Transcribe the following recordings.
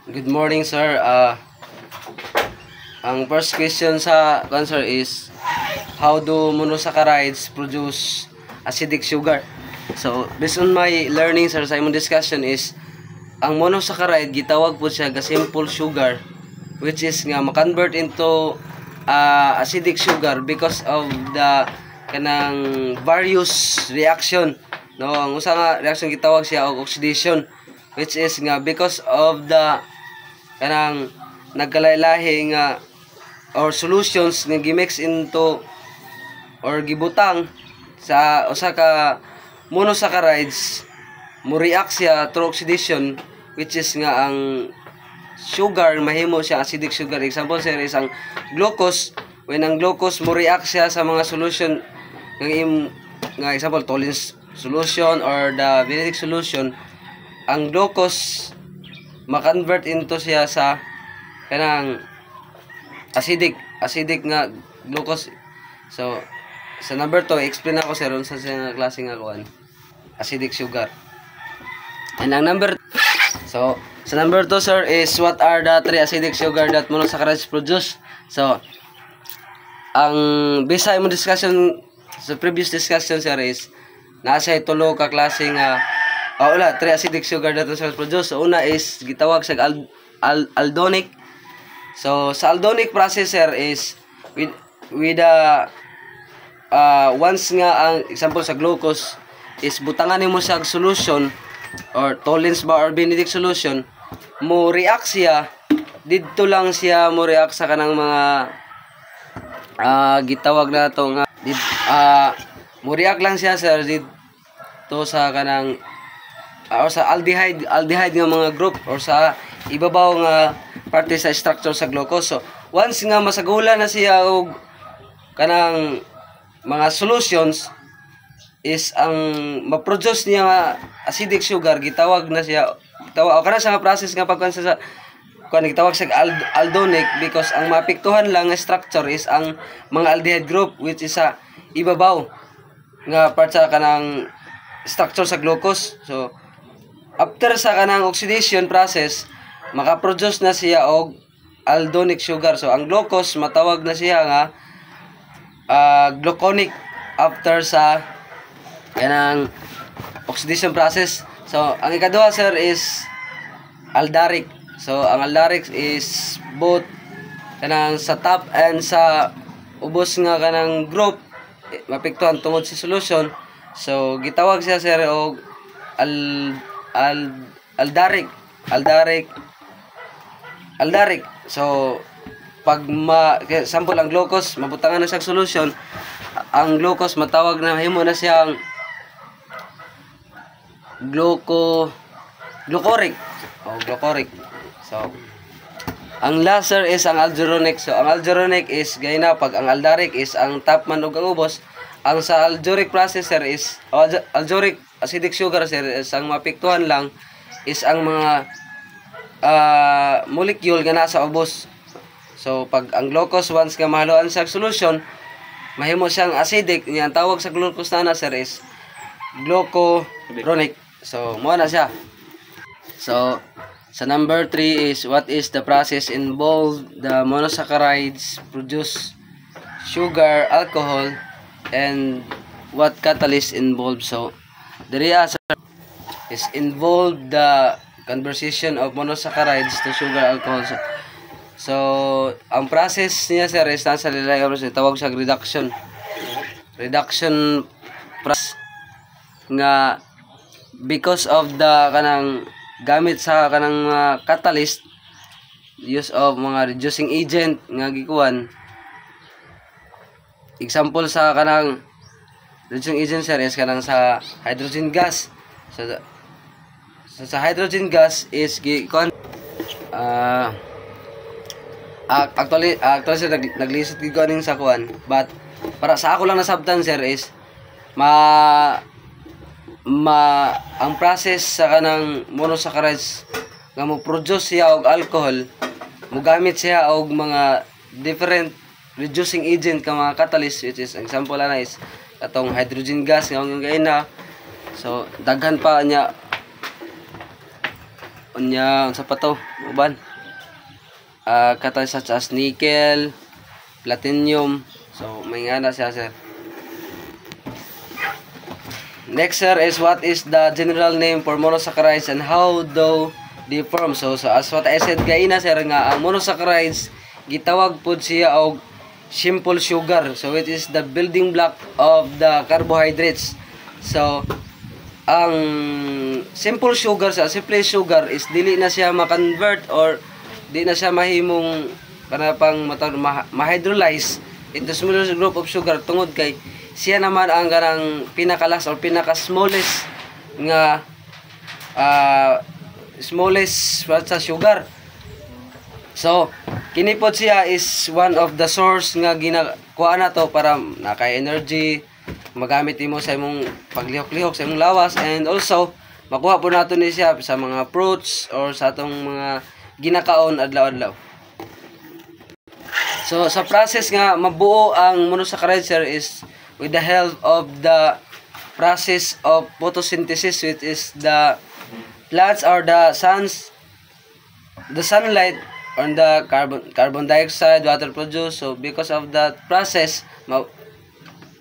Good morning, sir. Ang first question sa answer is, how do monosaccharides produce acidic sugar? So, based on my learning, sir, sa imong discussion is, ang monosaccharide, gitawag po siya ga simple sugar, which is nga ma-convert into acidic sugar because of the kanang various reaction. No, ang usa nga reaction gitawag siya og oxidation, which is nga because of the kanang nagkalahi nga or solutions nga gimix into or gibutang sa usa ka monosaccharides, mo react siya through oxidation, which is nga ang sugar mahimo siya acidic sugar. Example sir is ang glucose. When ang glucose mo react siya sa mga solution nga example Tollens solution or the Benedict solution, ang glucose ma-convert into siya sa kanang acidic nga glucose. So sa number 2 explain ako sir unsa siya nga klase nga kuan acidic sugar. And ang number so sa number 2 sir is, what are the 3 acidic sugar that monosaccharides produce? So ang bisa mo discussion sa previous discussion sir is nasa tulo ka klase nga 3 acidic sugar that monosaccharides produce. So una is gitawag sa aldonic. So sa aldonic process sir is with once nga ang example sa glucose is butangan nimo sa solution or Tollens ba or Benedict solution, mo react siya didto lang siya mo react sa kanang mga gitawag na to nga mo react lang siya sir dito sa kanang or sa aldehyde nga mga group or sa ibabaw nga parte sa structure sa glucose. So once nga masagula na siya og kanang mga solutions is ang ma-produce niya nga acidic sugar, gitawag na siya o kana sa process nga pagkuan sa gitawag sa aldonic, because ang maapektuhan lang nga structure is ang mga aldehyde group, which is sa ibabaw nga part sa kanang structure sa glucose. So after sa kanang oxidation process, maka-produce na siya og aldonic sugar. So ang glucose matawag na siya nga gluconic after sa kanang oxidation process. So ang ikaduha sir is aldaric. So ang aldaric is both kanang sa top and sa ubos nga kanang group mapektuhan tungod sa solution. So gitawag siya sir og aldaric. So pag sample ang glucose mabutangan na sa solution, ang glucose matawag na himo na siyang glucoric. So ang last sir is ang algeric. So ang algeric is gaya na pag ang aldaric is ang top man ug ang ubos, ang sa algeric process sir is algeric acidic sugar sir is ang mapektuhan lang is ang mga molecule nga nasa ubos. So pag ang glucose once nga mahaluan sa solution, mahimo siyang acidic, niya ang tawag sa glucose na sir is glucuronic. So mo na siya. So sa number 3 is, what is the process involved the monosaccharides produce sugar, alcohol, and what catalyst involved? So the answer is involved the conversion of monosaccharides to sugar, alcohol. So ang process niya sir is nasa tawag sa reduction process nga because of the kanang gamit sa kanang catalyst, use of mga reducing agent nga gikuan. Example sa kanang reducing agent sir is kanang sa hydrogen gas. So sa hydrogen gas is gikuan actually sir naglisod gid ko aning sa kuan, but para sa ako lang nasabtan sir is ang process sa kanang monosaccharides nga mo produce siya og alcohol, mo gamit siya og mga different reducing agent ka mga catalyst, which is example na is katong hydrogen gas nga yung gaina. So daghan pa niya unya unsa pa to uban katay such as nickel, platinum. So may nga na siya sir. Next sir is what is the general name for monosaccharides and how do they form? So as what I said gaina sir nga ang monosaccharides gitawag pod siya og simple sugar. So it is the building block of the carbohydrates. So ang simple sugar sa simple sugar is dili na siya ma-convert or di na siya mahimong para pang ma-hydrolyze into smaller group of sugar tungod kay siya naman ang kanang pinakalas or pinaka-smallest nga smallest sa sugar. So kini pod siya is one of the source nga ginakuha na to para naka-energy magamit nimo sa imong paglihok-lihok sa imong lawas, and also makuha po nato ni siya sa mga fruits or sa atong mga ginakaon adlaw-adlaw. So sa process nga mabuo ang monosaccharide sir is with the help of the process of photosynthesis, which is the plants or the sunlight on the carbon dioxide water produced. So because of that process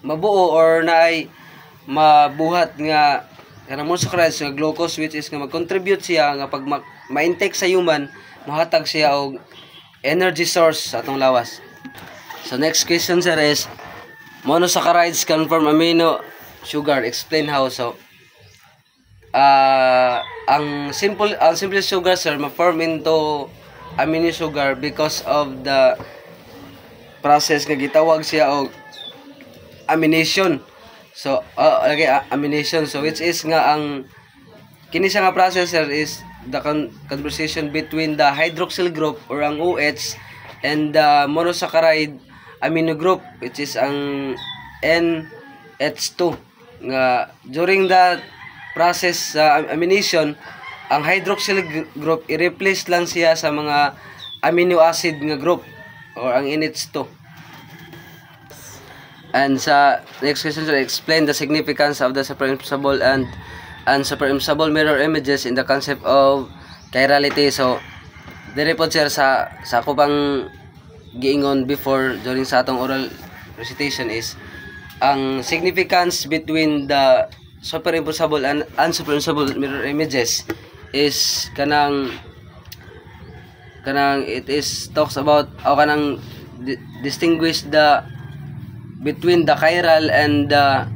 mabuo or naay mabuhat nga kanang monosaccharides nga glucose, which is nga mag-contribute siya nga pag ma-intake sa human mohatag siya og energy source sa atong lawas. So next question sir is monosaccharides can form amino sugar, explain how. So ang simple sugar sir ma-form into amino sugar because of the process nga gitawag siya og amination. So amination, so which is nga ang kini siya nga process sir is the conversation between the hydroxyl group or ang OH and the monosaccharide amino group, which is ang NH2 nga during that process amination ang hydroxyl group i-replace lang siya sa mga amino acid nga group or ang NH2. And sa next question sir, explain the significance of the superimposable and superimposable mirror images in the concept of chirality. So dire po sir sa ako pang giingon before during sa atong oral recitation is ang significance between the superimposable and unsuperimposable mirror images is kanang it is talks about o kanang distinguish the between the chiral and the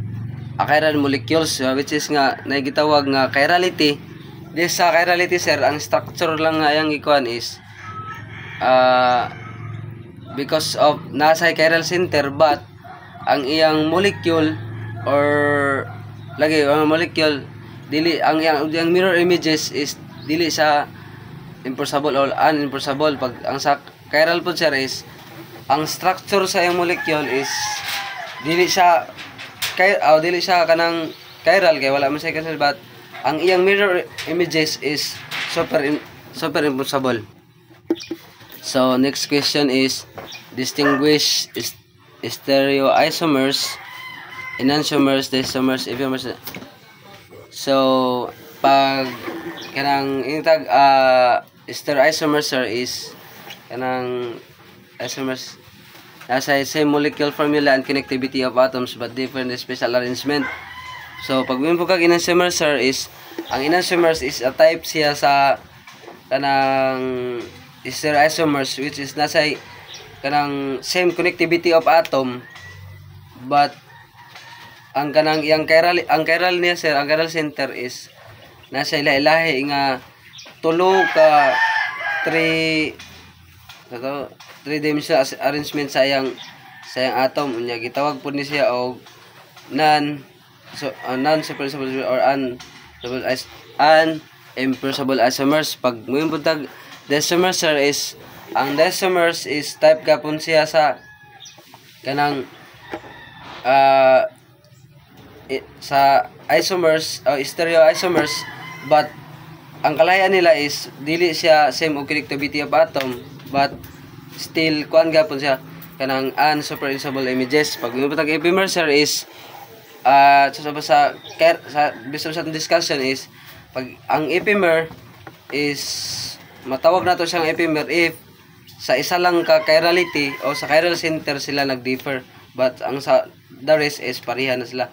achiral molecules, which is nga nagitawag nga chirality. This sa chirality sir, ang structure lang nga yang ikuan is because of nasa chiral center, but ang iyang molecule or lagi ang molecule dili ang iyang mirror images is dili sa imposable or unimposable. Pag ang sa chiral po sir is ang structure sa iyang molecule is dili siya kanang chiral kay wala man siya chiral, but ang iyang mirror images is superimposable. So next question is distinguish stereoisomers, enantiomers, disomers, epimers. So pag kanang intag stereoisomers is kanang isomers nasa same molecule formula and connectivity of atoms but different special arrangement. So pag mo kag enantiomers sir is ang enantiomers is a type siya sa kanang stereoisomers, which is nasa kanang same connectivity of atom but ang kanang ang chiral niya sir, ang chiral center is nasa ilahi nga tulo ka 3-dimensional arrangement sa iyang atom. Unya gitawag po ni siya og non-superimposable or unimposable isomers. Pag mo buntag decimers sir is ang decimers is type gapon siya sa kanang sa isomers o stereoisomers, but ang kalayan nila is dili siya same og connectivity of atom but still kuan gapon siya kanang unsuperimposable images. Pag nibutag epimer sir is sa based sa discussion is pag ang epimer is matawag nato siyang epimer if sa isa lang ka chirality o sa chiral center sila nag-differ, but ang sa the rest is pareha na sila.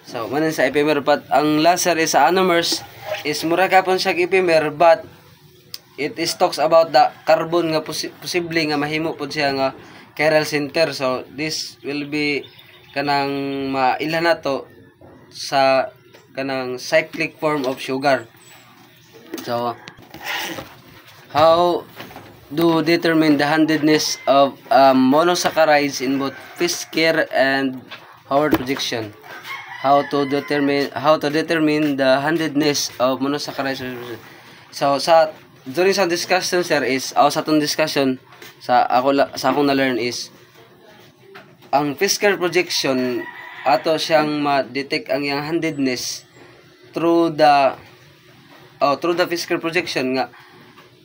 So manin sa epimer, but ang last sir is sa anomers is mura kapon siya epimer, but it is talks about the carbon nga posible nga mahimo pod siya nga chiral center. So this will be kanang mailan nato sa kanang cyclic form of sugar. So how do determine the handedness of monosaccharides in both Fisker and Howard projection? How to determine the handedness of monosaccharides? So sa during sa discussion sir is sa atong discussion sa akong na-learn is ang Fisker projection ato siyang ma-detect ang iyang handedness through the Fisker projection nga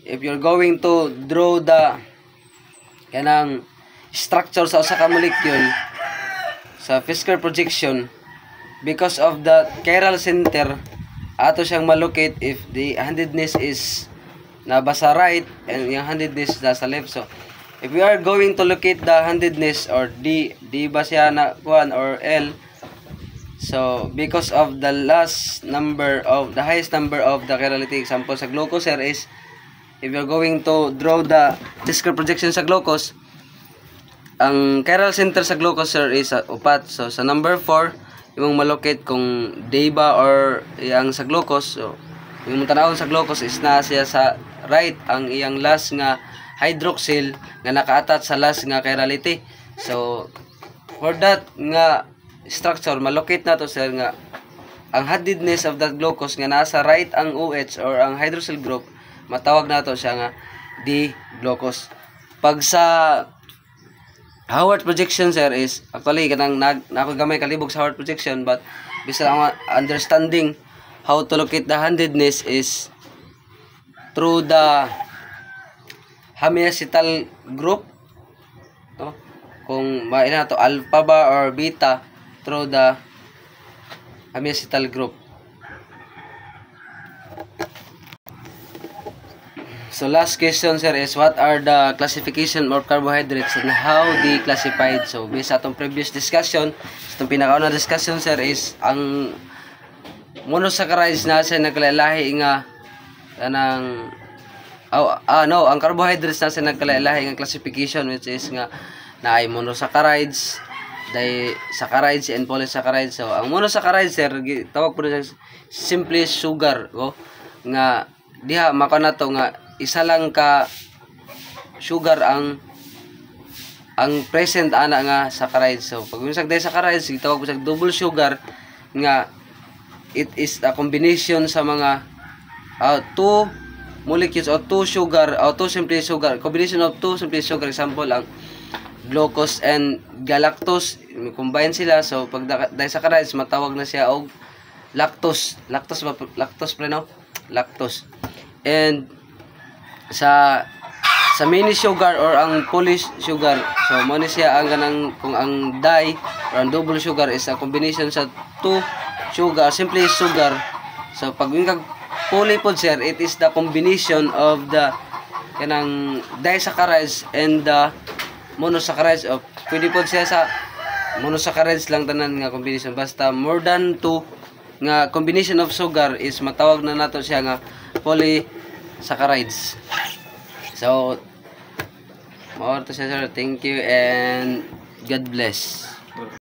if you're going to draw the kanang structure sa usa ka molecule sa Fisker projection, because of the chiral center ato siyang malocate if the handedness is nabasa right and yung handedness nasa left. So if we are going to locate the handedness or D ba siya na 1 or L, so because of the highest number of the chirality, example sa glucose sir is if you're going to draw the Fisker projection sa glucose, ang chiral center sa glucose sir is upat. So sa number 4 imong malocate kung D ba or yang sa glucose. So yung tanawon sa glucose is na siya sa right ang iyang last nga hydroxyl nga naka-attach sa last nga chirality. So for that nga structure malocate nato sir nga ang handedness of that glucose nga nasa right ang OH or ang hydroxyl group, matawag nato siya nga D-glucose. Pag sa Howard projection sir is actually kanang nako gamay kalibog sa Howard projection, but bisa ang understanding how to locate the handedness is through the hemiacetal group, no? Kung maina to alpha ba or beta through the hemiacetal group. So last question sir is what are the classification of carbohydrates and how they classified? So based sa atong previous discussion, itong pinakauna discussion sir is ang monosaccharides na sa nagkalalahi nga kanang ang carbohydrates na sa nagkalalahi nga classification, which is nga na ay monosaccharides, disaccharides and polysaccharides. So ang monosaccharides sir tawag po na simply sugar nga diha maka na to nga isa lang ka sugar ang present ana nga saccharides. So pag unsag disaccharides gitawag po sa double sugar nga it is a combination sa mga two molecules o two sugar o two simple sugar, combination of two simple sugar. Example ang glucose and galactose, combine sila. So pag disaccharides matawag na siya og lactose pre no, lactose. And sa mini sugar or ang poly sugar, so mo ni siya ang ganang kung ang di or ang double sugar is a combination sa two sugar, simply sugar. So pag yung poly pod sir, it is the combination of the kanang disaccharides and the monosaccharides. Of pwede pod siya sa monosaccharides lang tanan nga combination, basta more than two nga combination of sugar is matawag na nato siya nga polysaccharides. So, more to siya sir. Thank you and God bless.